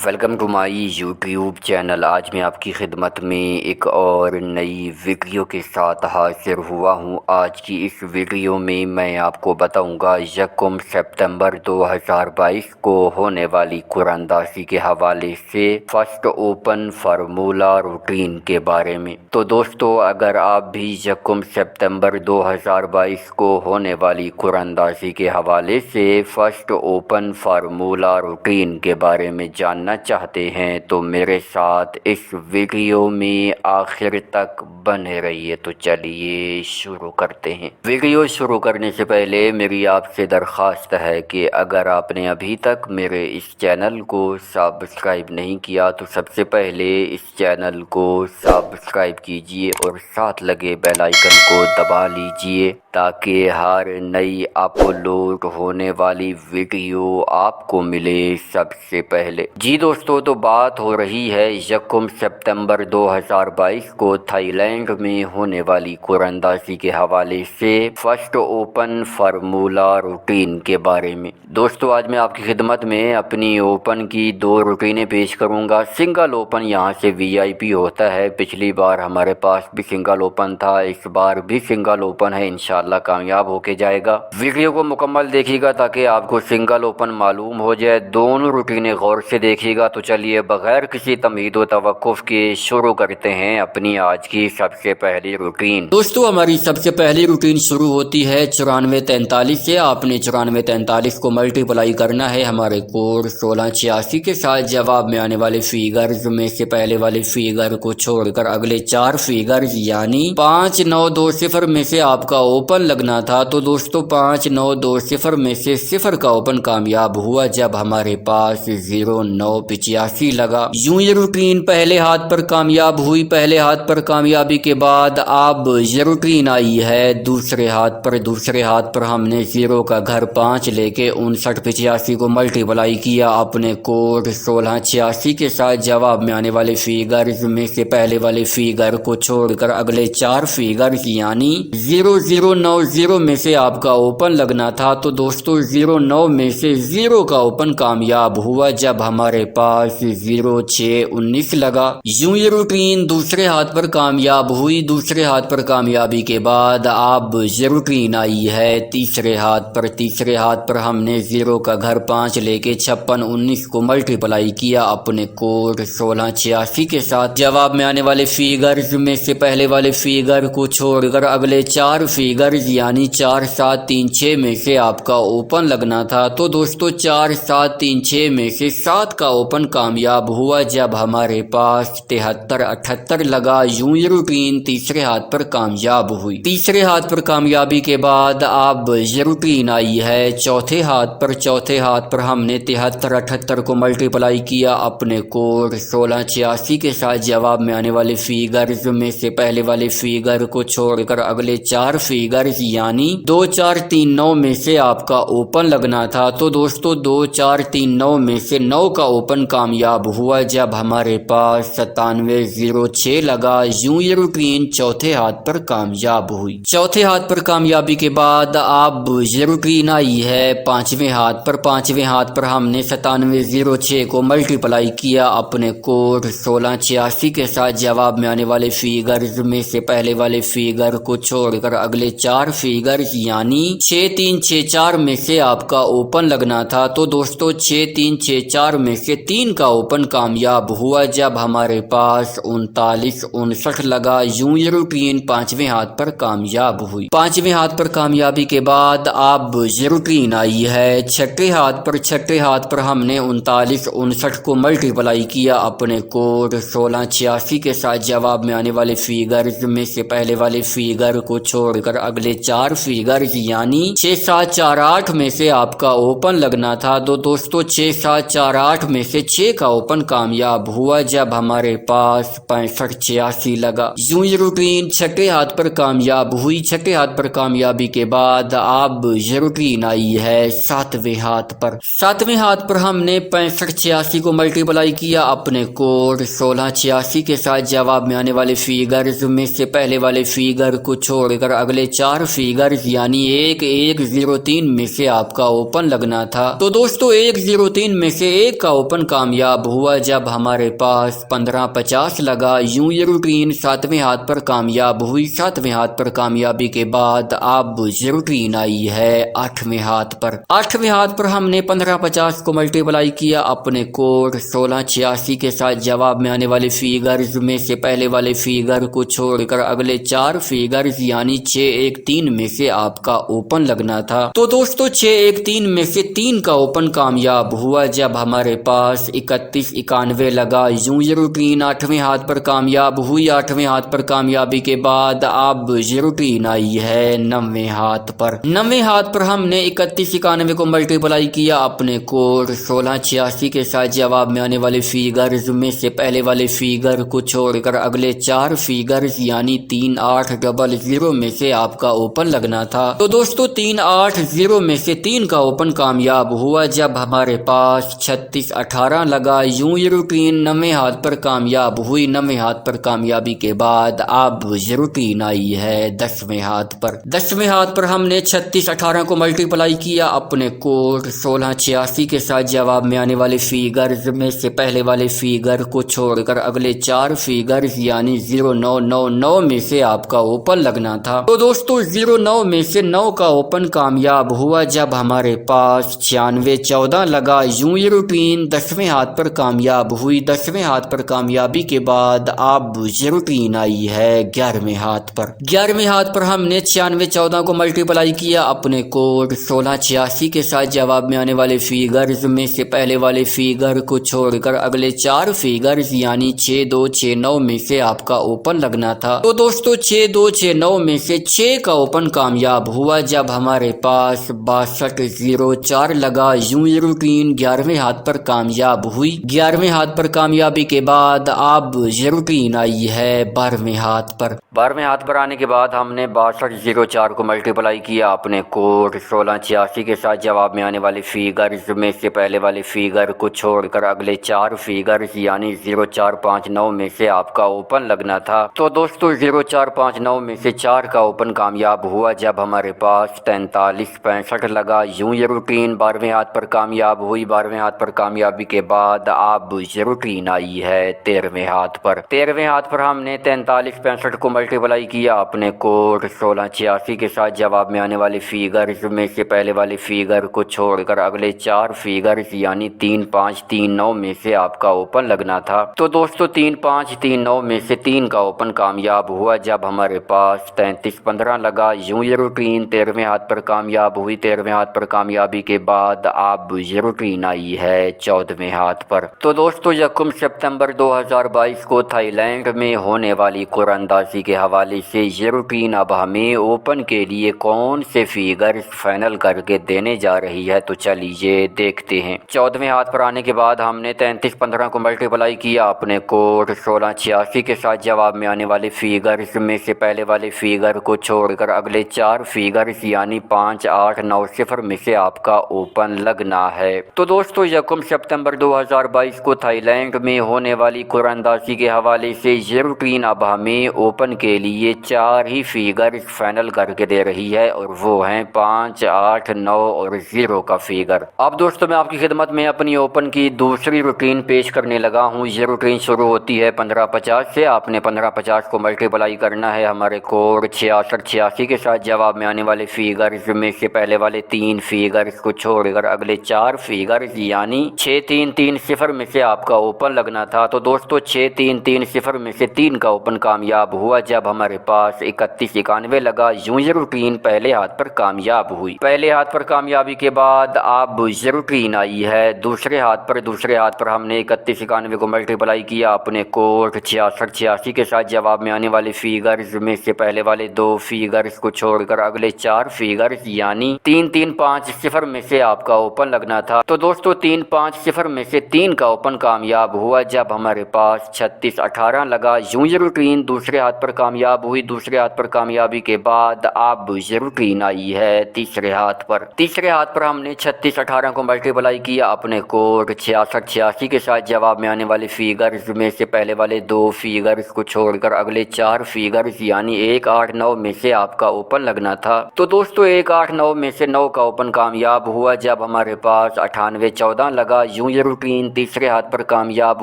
Welcome to my YouTube channel. آج میں آپ کی خدمت میں ایک اور نئی ویڈیو کے ساتھ حاضر ہوا ہوں۔ آج کی اس ویڈیو میں آپ کو بتاؤں گا 1 ستمبر 2022 کو ہونے والی قرآن اندازی کے حوالے سے فرسٹ اوپن فارمولا روٹین کے بارے میں۔ تو دوستو، اگر آپ بھی 1 ستمبر 2022 کو ہونے والی قرآن اندازی کے حوالے سے فرسٹ اوپن فارمولا روٹین کے بارے میں جاننا چاہتے ہیں تو میرے ساتھ اس ویڈیو میں آخر تک بنے رہیے۔ تو چلیے شروع کرتے ہیں۔ ویڈیو شروع کرنے سے پہلے میری آپ سے درخواست ہے کہ اگر آپ نے ابھی تک میرے اس چینل کو سبسکرائب نہیں کیا تو سب سے پہلے اس چینل کو سبسکرائب کیجیے اور ساتھ لگے بیل آئیکن کو دبا لیجیے تاکہ ہر نئی اپلوڈ ہونے والی ویڈیو آپ کو ملے سب سے پہلے۔ جی دوستو، تو بات ہو رہی ہے 1 ستمبر 2022 کو تھائی لینڈ میں ہونے والی قرآن اندازی کے حوالے سے فرسٹ اوپن فارمولا روٹین کے بارے میں۔ دوستو، آج میں آپ کی خدمت میں اپنی اوپن کی 2 روٹینیں پیش کروں گا۔ سنگل اوپن یہاں سے VIP ہوتا ہے۔ پچھلی بار ہمارے پاس بھی سنگل اوپن تھا، اس بار بھی سنگل اوپن ہے، انشاءاللہ کامیاب ہو کے جائے گا۔ ویڈیو کو مکمل دیکھیے گا تاکہ آپ کو سنگل اوپن معلوم ہو جائے۔ دونوں روٹینیں غور سے دیکھیے گا۔ تو چلیے بغیر کسی تمہید و توقف کے شروع کرتے ہیں اپنی آج کی سب سے پہلی روٹین۔ دوستو، ہماری سب سے پہلی روٹین شروع ہوتی ہے 9443 سے۔ آپ نے 9443 کو ملٹیپلائی کرنا ہے ہمارے کوڈ 1686 کے ساتھ۔ جواب میں آنے والے فیگرز میں سے پہلے والے فیگر کو چھوڑ کر اگلے 4 فیگرز یعنی 5920 میں سے آپ کا اوپن لگنا تھا۔ تو دوستو 5920 میں سے 0 کا اوپن کامیاب ہوا جب ہمارے پاس 0985 لگا۔ یوں یہ روٹین پہلے ہاتھ پر کامیاب ہوئی۔ پہلے ہاتھ پر کامیابی کے بعد اب یہ روٹین آئی ہے دوسرے ہاتھ پر۔ دوسرے ہاتھ پر ہم نے 0 کا گھر 5 لے کے 5985 کو ملٹیپلائی کیا اپنے کوڈ 1686 کے ساتھ۔ جواب میں آنے والے فیگرز میں سے پہلے والے فیگر کو چھوڑ کر اگلے 4 فیگرز یعنی 0090 میں سے آپ کا اوپن لگنا تھا۔ تو دوستو 09 میں سے 0 کا اوپن کامیاب ہوا جب ہمارے پاس 0619 لگا۔ یوں یہ روٹین دوسرے ہاتھ پر کامیاب ہوئی۔ دوسرے ہاتھ پر کامیابی کے بعد اب یہ روٹین آئی ہے تیسرے ہاتھ پر۔ تیسرے ہاتھ پر ہم نے 0 کا گھر 5 لے کے 5619 کو ملٹیپلائی کیا اپنے کوڈ 1686 کے ساتھ۔ جواب میں آنے والے فیگرز میں سے پہلے والے فیگر کو چھوڑ کر اگلے 4 فیگرز یعنی 4736 میں سے آپ کا اوپن لگنا تھا۔ تو دوستو 4736 میں سے 7 کا اوپن کامیاب ہوا جب ہمارے پاس 7378 لگا۔ یوں یہ روٹین تیسرے ہاتھ پر کامیاب ہوئی۔ تیسرے ہاتھ پر کامیابی کے بعد اب یہ روٹین آئی ہے چوتھے ہاتھ پر۔ چوتھے ہاتھ پر ہم نے 7378 کو ملٹیپلائی کیا اپنے کوڈ 1686 کے ساتھ۔ جواب میں آنے والے فیگرز میں سے پہلے والے فیگر کو چھوڑ کر اگلے 4 فیگرز یعنی 2439 میں سے آپ کا اوپن لگنا تھا۔ تو دوستو 2439 میں سے 9 کا اوپن کامیاب ہوا جب ہمارے پاس 9706 لگا۔ یوں یہ روٹین چوتھے ہاتھ پر کامیاب ہوئی۔ چوتھے ہاتھ پر کامیابی کے بعد اب یہ روٹین آئی ہے 5ویں ہاتھ پر۔ 5ویں ہاتھ پر ہم نے 9706 کو ملٹیپلائی کیا اپنے کوڈ 1686 کے ساتھ۔ جواب میں آنے والے فیگرز میں سے پہلے والے فیگر کو چھوڑ کر اگلے 4 فیگرز یعنی 6364 میں سے آپ کا اوپن لگنا تھا۔ تو دوستو 6364 میں سے 3 کا اوپن کامیاب ہوا جب ہمارے پاس 3959 لگا۔ یوں یہ روٹین 5ویں ہاتھ پر کامیاب ہوئی۔ 5ویں ہاتھ پر کامیابی کے بعد اب یہ روٹین آئی ہے 6ٹھے ہاتھ پر۔ 6ٹھے ہاتھ پر ہم نے 3959 کو ملٹیپلائی کیا اپنے کوڈ 1686 کے ساتھ۔ جواب میں آنے والے فیگرز میں سے پہلے والے فیگر کو چھوڑ کر اگلے 4 فیگرز یعنی 6748 میں سے آپ کا اوپن لگنا تھا۔ تو دوستو 6748 میں سے 6 کا اوپن کامیاب ہوا جب ہمارے پاس 6586 لگا۔ یوں یہ روٹین 6ٹھے ہاتھ پر کامیاب ہوئی۔ 6ٹھے ہاتھ پر کامیابی کے بعد اب یہ روٹین آئی ہے 7ویں ہاتھ پر۔ 7ویں ہاتھ پر ہم نے 6586 کو ملٹیپلائی کیا اپنے کوڈ 1686 کے ساتھ۔ جواب میں آنے والے فیگرز میں سے پہلے والے فیگر کو چھوڑ کر اگلے 4 فیگرز یعنی 1103 میں سے آپ کا اوپن لگنا تھا۔ تو دوستو 103 میں سے 1 کا ओपन कामयाब हुआ जब हमारे पास 15-50 लगा। यूं ये रूटीन 7वें हाथ पर कामयाब हुई। 7वें हाथ पर कामयाबी के बाद अब ये रूटीन आई है 8वें हाथ पर। 8वें हाथ पर हमने 15-50 को मल्टीप्लाई किया अपने कोड 1686 के साथ। जवाब में आने वाले फिगर्स में से पहले वाले फिगर को छोड़कर अगले 4 फिगर्स यानी 613 में से आपका ओपन लगना था। तो दोस्तों 613 में से 3 का ओपन कामयाब हुआ जब हमारे पास 3191 लगा। यूं ये रूटीन 8वें हाथ पर कामयाब हुई। 8वें हाथ पर कामयाबी के बाद अब ये रूटीन आई है 9वें हाथ पर। 9वें हाथ पर हमने 3191 को मल्टीप्लाई किया अपने कोड 1686 के साथ। जवाब में आने वाले फिगर्स में से पहले वाले फिगर को छोड़कर अगले 4 फिगर्स यानी 3800 में से आपका ओपन लगना था। तो दोस्तों 380 में से 3 का ओपन कामयाब हुआ जब हमारे पास 3618 लगा। यूं ये रूटीन 9वें हाथ पर कामयाब हुई। 9वें हाथ पर कामयाबी के बाद अब ये रूटीन आई है 10वें हाथ पर। 10वें हाथ पर हमने 3618 को मल्टीप्लाई किया अपने कोड 1686 के साथ। जवाब में आने वाले फिगर्स में से पहले वाले फिगर को छोड़कर अगले 4 फिगर्स यानी 0999 में से आपका ओपन लगना था। तो दोस्तों 09 में से 9 का ओपन कामयाब हुआ जब हमारे पास 9614 लगा। यूं ये रूटीन 10वें हाथ पर कामयाब हुई। 10वें हाथ पर कामयाबी के बाद अब ये रूटीन आई है 11वें हाथ पर। 11वें हाथ पर हमने 9614 को मल्टीप्लाई किया अपने कोड 1686 के साथ। जवाब में आने वाले फिगर्स में से पहले वाले फिगर को छोड़कर अगले 4 फिगर्स यानी 6269 में से आपका ओपन लगना था। तो दोस्तों 6269 में से 6 का ओपन कामयाब हुआ जब हमारे पास 6204 लगा। यूं ये रूटीन 11वें हाथ पर कामयाब हुई। 11वें हाथ पर कामयाबी के बाद अब ये रूटीन आई है 12वें हाथ पर। 12वें हाथ पर आने के बाद हमने 6204 को मल्टीप्लाई किया अपने कोड 1686 के साथ। जवाब में आने वाले फिगर्स में से पहले वाले फिगर को छोड़कर अगले 4 फिगर्स यानी 0459 में से आपका ओपन लगना था। तो दोस्तों 0459 में से 4 का ओपन कामयाब हुआ जब हमारे पास 4365 लगा। यूं ये रूटीन 12वें हाथ पर कामयाब हुई। 12वें हाथ पर कामयाबी के बाद अब ये रूटीन आई है 13वें हाथ पर। 13वें हाथ पर हमने 4365 को मल्टीप्लाई किया अपने कोड 1686 के साथ। जवाब में आने वाले फिगर्स में से पहले वाले फिगर को छोड़कर अगले 4 फिगर्स यानी 3539 में से आपका ओपन लगना था। तो दोस्तों 3539 में से 3 का ओपन कामयाब हुआ जब हमारे पास 3315 लगा। यूं ये रूटीन 13वें हाथ पर कामयाब हुई। 13वें हाथ पर कामयाबी के बाद अब ये रूटीन आई है 14वें हाथ पर। तो दोस्तों 1 सितंबर 2022 को थाईलैंड में होने वाली कुरानंदाजी के हवाले से ये रूटीन अब हमें ओपन के लिए कौन से फिगर्स फाइनल करके देने जा रही है, तो चलिए देखते हैं। 14वें हाथ पर आने के बाद हमने 3315 को मल्टीप्लाई किया अपने कोड 1686 के साथ। जवाब में आने वाले फिगर्स में से पहले वाले फिगर को छोड़कर अगले 4 फिगर्स यानी 5890 में से आपका ओपन लगना है। तो दोस्तों 1 सितंबर 2022 को थाईलैंड में होने वाली कुरानंदाजी के हवाले से ये रूटीन अब हमें ओपन के लिए 4 ही फिगर्स फाइनल करके दे रही है और वो हैं 5, 8, 9 और 0 का फिगर। अब दोस्तों मैं आपकी खिदमत में अपनी ओपन की दूसरी रूटीन पेश करने लगा हूँ। ये रूटीन शुरू होती है 1550 से। आपने 1550 को मल्टीप्लाई करना है हमारे कोड 6686 के साथ। जवाब में आने वाले फिगर्स में से पहले वाले 3 फिगर्स को छोड़कर अगले 4 फिगर्स यानी 6330 में से आपका ओपन लगना था। तो दोस्तों 6330 में से 3 का ओपन कामयाब हुआ जब हमारे पास 3191 लगा। यूं ये रूटीन पहले हाथ पर कामयाब हुई। पहले हाथ पर कामयाबी के बाद अब ये रूटीन आई है दूसरे हाथ पर। दूसरे हाथ पर हमने 3191 को मल्टीप्लाई किया अपने कोड 6686 के साथ। जवाब में आने वाले फिगर्स में से पहले वाले 2 फिगर्स को छोड़कर अगले 4 फिगर्स यानी 3350 में से आपका ओपन लगना था। तो दोस्तों 350 में से 3 का ओपन कामयाब हुआ जब हमारे पास 3618 लगा। यूं ये रूटीन दूसरे हाथ पर कामयाब हुई। दूसरे हाथ पर कामयाबी के बाद अब ये रूटीन आई है तीसरे हाथ पर। तीसरे हाथ पर हमने 3618 को मल्टीप्लाई किया अपने कोड 6686 के साथ। जवाब में आने वाले फिगर्स में से पहले वाले 2 फिगर्स को छोड़कर अगले 4 फिगर्स यानी 189 में से आपका ओपन लगना था। तो दोस्तों 189 में से 9 का ओपन कामयाब हुआ जब हमारे पास 9814 लगा। यूं ये रूटीन तीसरे हाथ पर कामयाब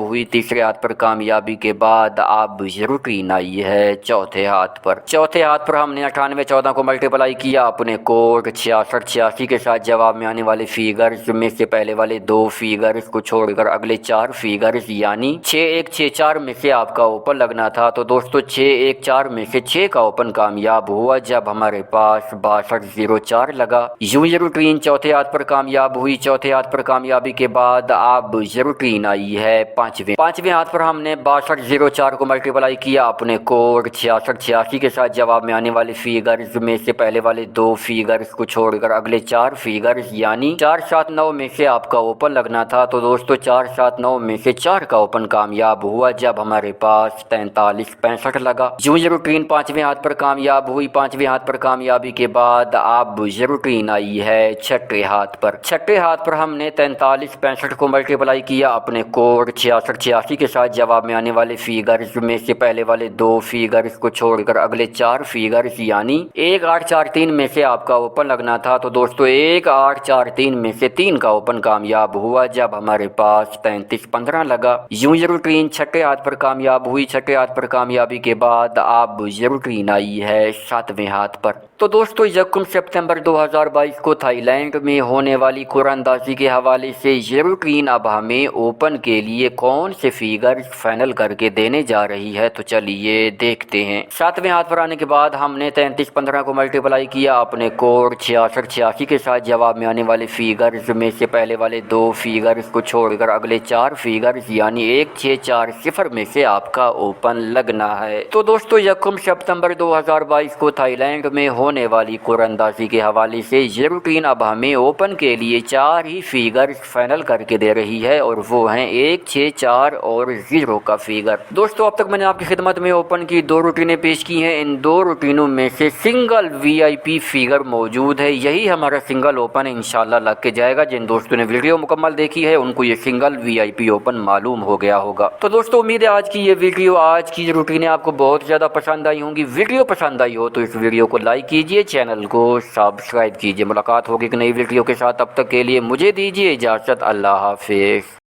हुई। तीसरे हाथ पर कामयाबी के बाद अब ये रूटीन आई है चौथे हाथ पर। चौथे हाथ पर हमने 98 14 को मल्टीप्लाई किया अपने कोड 66 86 के साथ। जवाब में आने वाले फिगर्स में से पहले वाले 2 फिगर्स को छोड़कर अगले 4 फिगर्स यानी 6164 में से आपका ओपन लगना था। तो दोस्तों 614 में से 6 का ओपन कामयाब हुआ जब हमारे पास 6204 लगा। यूं ये रूटीन चौथे हाथ पर कामयाब हुई। चौथे हाथ पर कामयाबी के बाद अब ये रूटीन आई है पांचवें हाथ पर। हमने 6204 को मल्टीप्लाई किया अपने कोड 66 86 के साथ। जवाब में आने वाले फिगर्स में से पहले वाले 2 फिगर्स को छोड़कर अगले 4 फिगर्स यानी 479 में से आपका ओपन लगना था। तो दोस्तों 479 में से 4 का ओपन कामयाब हुआ जब हमारे पास 4365 लगा। यूं ये रूटीन पांचवें हाथ पर कामयाब हुई। पांचवें हाथ पर कामयाबी के बाद अब ये रूटीन आई है छठे हाथ पर। छठे हाथ पर हमने 4365 को मल्टीप्लाई किया अपने कोड 66 86 के साथ। जवाब में आने वाले फिगर्स में से पहले वाले 2 फिगर्स को छोड़कर अगले 4 फिगर्स यानी 1843 में से आपका ओपन लगना था। तो दोस्तों 1843 में से 3 का ओपन कामयाब हुआ जब हमारे पास 3315 लगा। यूं ये रूटीन छठे हाथ पर कामयाब हुई। छठे हाथ पर कामयाबी के बाद अब ये रूटीन आई है सातवें हाथ पर। तो दोस्तों 1 सितंबर 2022 को थाईलैंड में होने वाली कुरानंदाजी के हवाले से ये रूटीन अब हमें ओपन के लिए कौन से फिगर्स फाइनल करके देने जा रही है, तो चलिए देखते हैं। सातवें हाथ पर आने के बाद हमने 3315 को मल्टीप्लाई किया अपने कोड 66 86 के साथ। जवाब में आने वाले फिगर्स में से पहले वाले 2 फिगर्स को छोड़कर अगले 4 फिगर्स यानी 1640 में से आपका ओपन लगना है। तो दोस्तों 1 सितंबर 2022 को थाईलैंड में होने वाली कुरानंदाजी के हवाले से ये रूटीन अब हमें ओपन के लिए 4 ही फिगर्स फाइनल करके दे रही है और वो हैं 1 6 4 और 0 का फिगर। दोस्तों अब तक मैंने आपकी खिदमत में ओपन की 2 रूटीनें पेश की हैं। इन 2 रूटीनों में से सिंगल VIP फिगर मौजूद है। यही हमारा सिंगल ओपन इंशाल्लाह लग के जाएगा। जिन दोस्तों ने वीडियो मुकम्मल देखी है उनको ये सिंगल VIP ओपन मालूम हो गया होगा। तो दोस्तों उम्मीद है आज की ये वीडियो, आज की रूटीनें आपको बहुत ज़्यादा पसंद आई होंगी। वीडियो पसंद आई हो तो इस वीडियो को लाइक कीजिए, चैनल को सब्सक्राइब कीजिए। मुलाकात होगी एक नई वीडियो के साथ, तब तक के लिए मुझे दीजिए इजाज़त। अल्लाह हाफिज़।